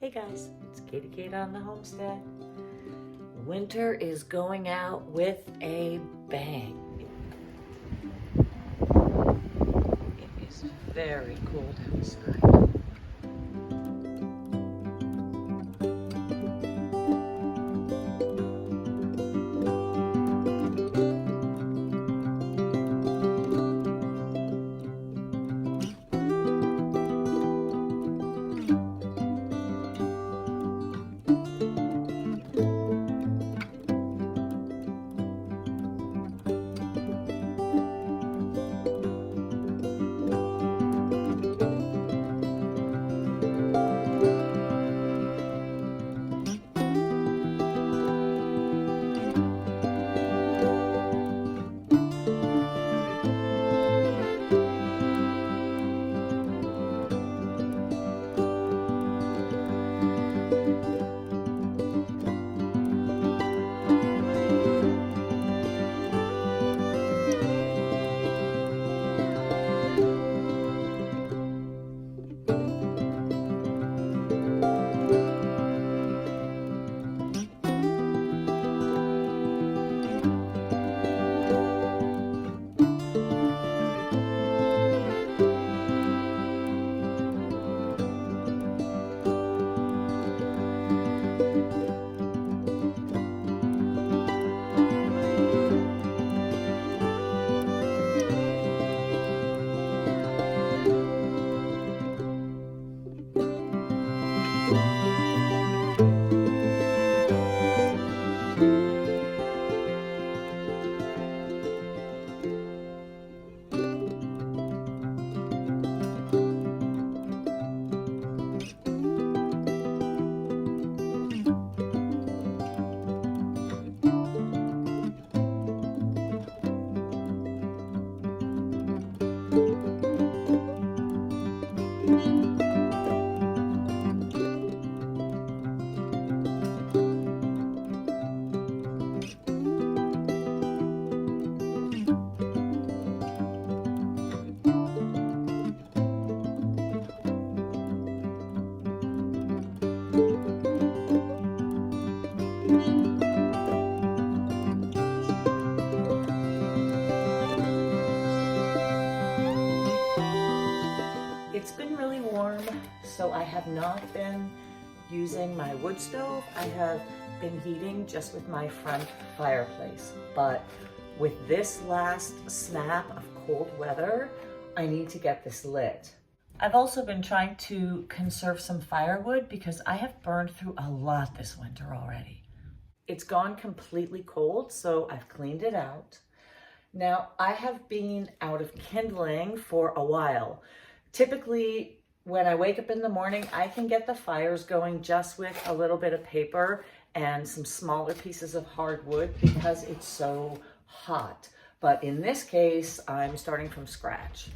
Hey guys, it's Katie Kate on the Homestead. Winter is going out with a bang. It is very cold outside. It's been really warm, so I have not been using my wood stove. I have been heating just with my front fireplace. But with this last snap of cold weather, I need to get this lit. I've also been trying to conserve some firewood because I have burned through a lot this winter already. It's gone completely cold, so I've cleaned it out. Now, I have been out of kindling for a while. Typically, when I wake up in the morning, I can get the fires going just with a little bit of paper and some smaller pieces of hardwood because it's so hot. But in this case, I'm starting from scratch.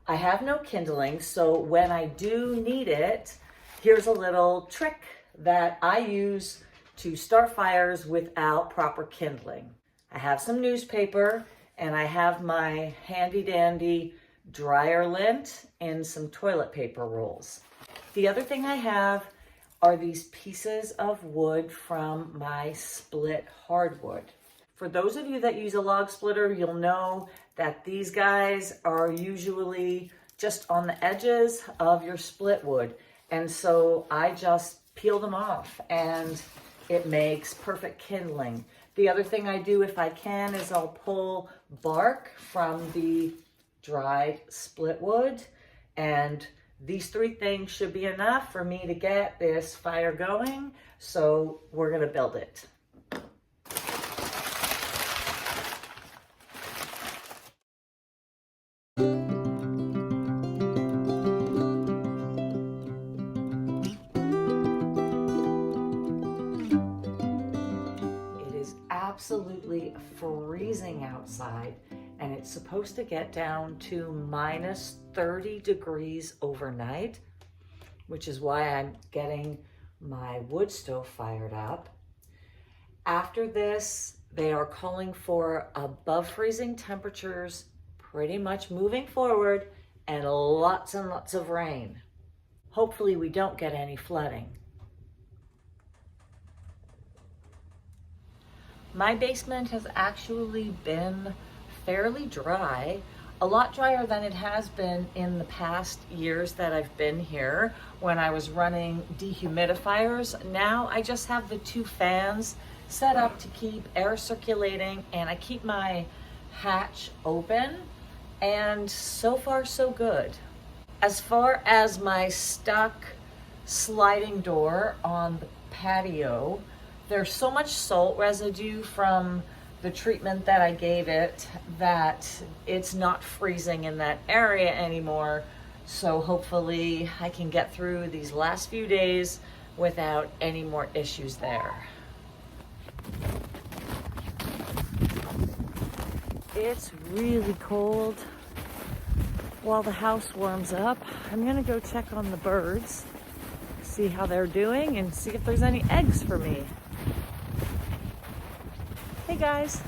I have no kindling, so when I do need it, here's a little trick that I use to start fires without proper kindling. I have some newspaper and I have my handy dandy dryer lint and some toilet paper rolls. The other thing I have are these pieces of wood from my split hardwood. For those of you that use a log splitter, you'll know that these guys are usually just on the edges of your split wood. And so I just peel them off and it makes perfect kindling. The other thing I do if I can is I'll pull bark from the dried split wood, and these three things should be enough for me to get this fire going. So we're gonna build it. It is absolutely freezing outside, and it's supposed to get down to minus 30 degrees overnight, which is why I'm getting my wood stove fired up. After this, they are calling for above freezing temperatures pretty much moving forward and lots of rain. Hopefully we don't get any flooding. My basement has actually been fairly dry, a lot drier than it has been in the past years that I've been here when I was running dehumidifiers. Now I just have the 2 fans set up to keep air circulating, and I keep my hatch open, and so far so good. As far as my stuck sliding door on the patio, there's so much salt residue from the treatment that I gave it that it's not freezing in that area anymore. So hopefully I can get through these last few days without any more issues there. It's really cold. While the house warms up, I'm gonna go check on the birds, see how they're doing, and see if there's any eggs for me. Hey guys.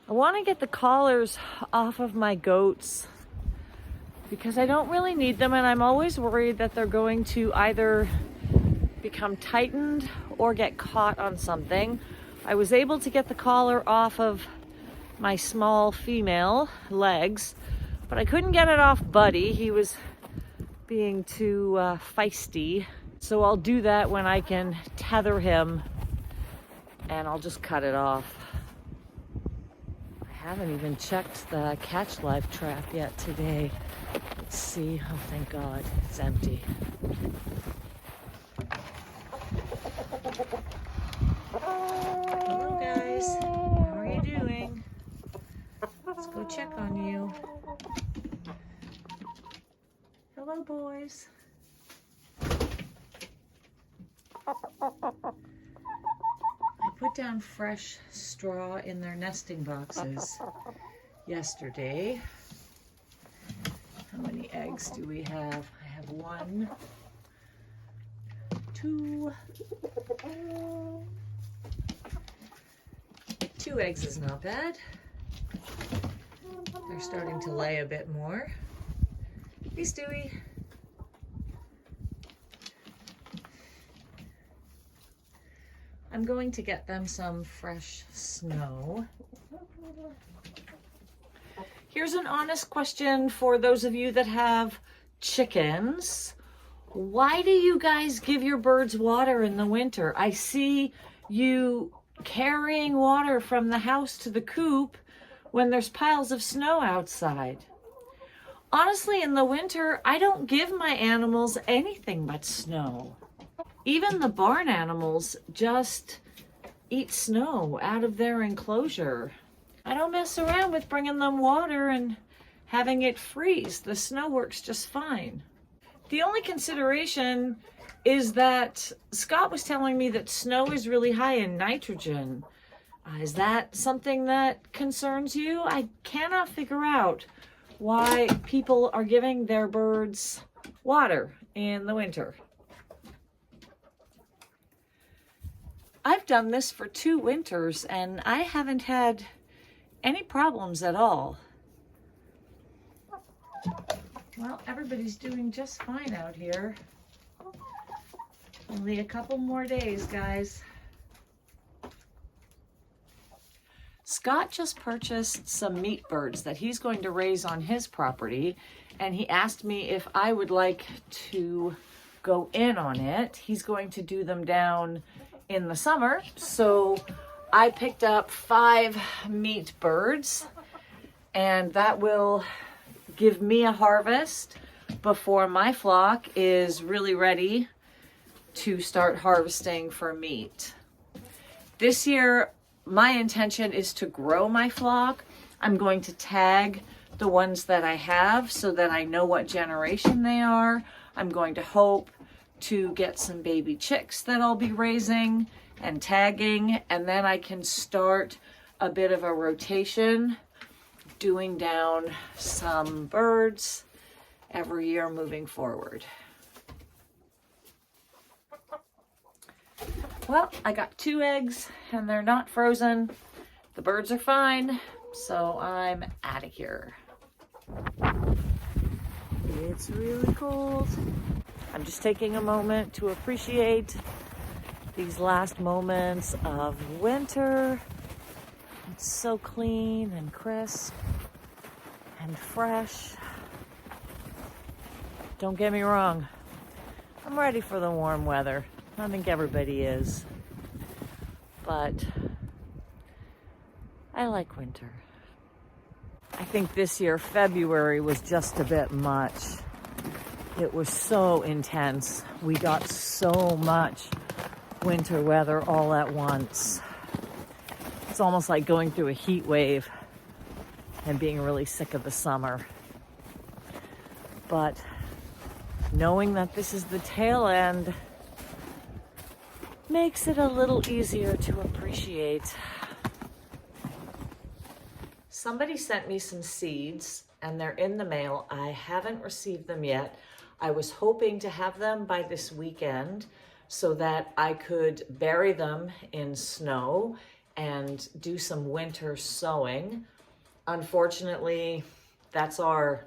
I want to get the collars off of my goats because I don't really need them, and I'm always worried that they're going to either become tightened or get caught on something. I was able to get the collar off of my small female legs, but I couldn't get it off Buddy. He was being too feisty. So I'll do that when I can tether him, and I'll just cut it off. I haven't even checked the catch live trap yet today. Let's see. Oh, thank God, it's empty. Hello guys, how are you doing? Let's go check on you. Hello boys. I put down fresh straw in their nesting boxes yesterday. How many eggs do we have? I have 1, 2. 2 eggs is not bad. They're starting to lay a bit more. Hey Stewie. I'm going to get them some fresh snow. Here's an honest question for those of you that have chickens. Why do you guys give your birds water in the winter? I see you carrying water from the house to the coop when there's piles of snow outside. Honestly, in the winter, I don't give my animals anything but snow. Even the barn animals just eat snow out of their enclosure. I don't mess around with bringing them water and having it freeze. The snow works just fine. The only consideration is that Scott was telling me that snow is really high in nitrogen. Is that something that concerns you? I cannot figure out why people are giving their birds water in the winter. I've done this for 2 winters and I haven't had any problems at all. Well, everybody's doing just fine out here. Only a couple more days, guys. Scott just purchased some meat birds that he's going to raise on his property, and he asked me if I would like to go in on it. He's going to do them down in the summer, so I picked up 5 meat birds, and that will give me a harvest before my flock is really ready to start harvesting for meat. This year, my intention is to grow my flock. I'm going to tag the ones that I have so that I know what generation they are. I'm going to hope to get some baby chicks that I'll be raising and tagging, and then I can start a bit of a rotation, doing down some birds every year moving forward. Well, I got 2 eggs and they're not frozen. The birds are fine, so I'm out of here. It's really cold. I'm just taking a moment to appreciate these last moments of winter. It's so clean and crisp and fresh. Don't get me wrong, I'm ready for the warm weather. I think everybody is. But I like winter. I think this year, February was just a bit much. It was so intense. We got so much winter weather all at once. It's almost like going through a heat wave and being really sick of the summer. But knowing that this is the tail end makes it a little easier to appreciate. Somebody sent me some seeds and they're in the mail. I haven't received them yet. I was hoping to have them by this weekend so that I could bury them in snow and do some winter sowing. Unfortunately, that's our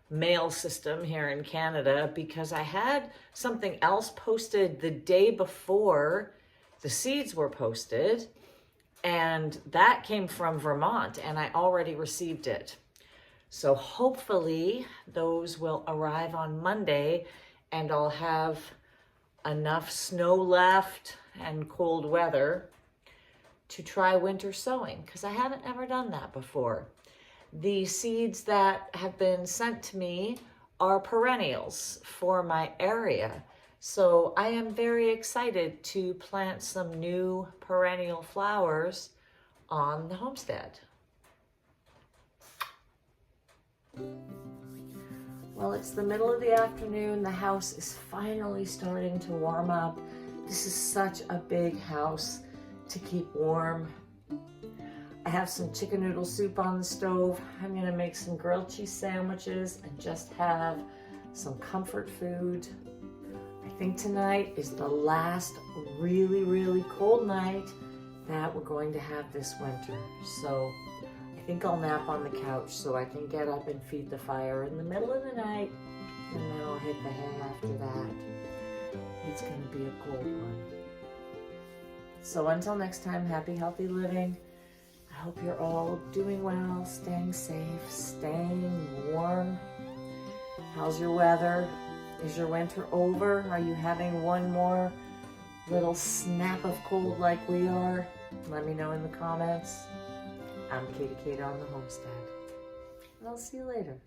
mail system here in Canada, because I had something else posted the day before the seeds were posted, and that came from Vermont, and I already received it. So hopefully those will arrive on Monday, and I'll have enough snow left and cold weather to try winter sowing, because I haven't ever done that before. The seeds that have been sent to me are perennials for my area. So I am very excited to plant some new perennial flowers on the homestead. Well, it's the middle of the afternoon. The house is finally starting to warm up. This is such a big house to keep warm. I have some chicken noodle soup on the stove. I'm gonna make some grilled cheese sandwiches and just have some comfort food. I think tonight is the last really, really cold night that we're going to have this winter. So I think I'll nap on the couch so I can get up and feed the fire in the middle of the night, and then I'll hit the hay after that. It's gonna be a cold one. So until next time, happy, healthy living. I hope you're all doing well, staying safe, staying warm. How's your weather? Is your winter over? Are you having one more little snap of cold like we are? Let me know in the comments. I'm Katie on the Homestead. And I'll see you later.